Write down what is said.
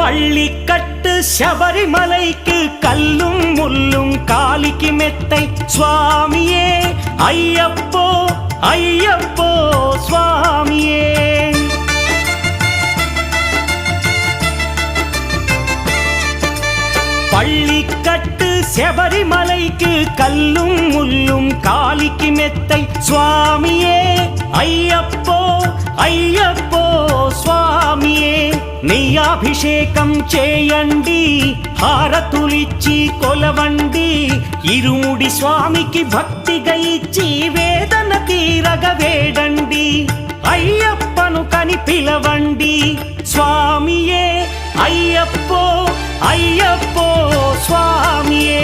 பள்ளிக்கட்டு சபரிமலைக்கு கல்லும் முள்ளும் காலிக்கு மெத்தை சுவாமியே ஐயப்போ ஐயப்போ சுவாமியே. பள்ளிக்கட்டு சபரிமலைக்கு கல்லும் முள்ளும் காலிக்கு மெத்தை சுவாமியே ஐயப்போ ஐயப்போ స్వామియే. నెయ్యాభిషేకం చేయండి హారతులిచ్చి కొలవండి ఇరుముడి స్వామికి భక్తిగా ఇచ్చి వేదన తీరగ వేడండి అయ్యప్పను కని పిలవండి స్వామియే అయ్యప్పో అయ్యప్పో స్వామియే.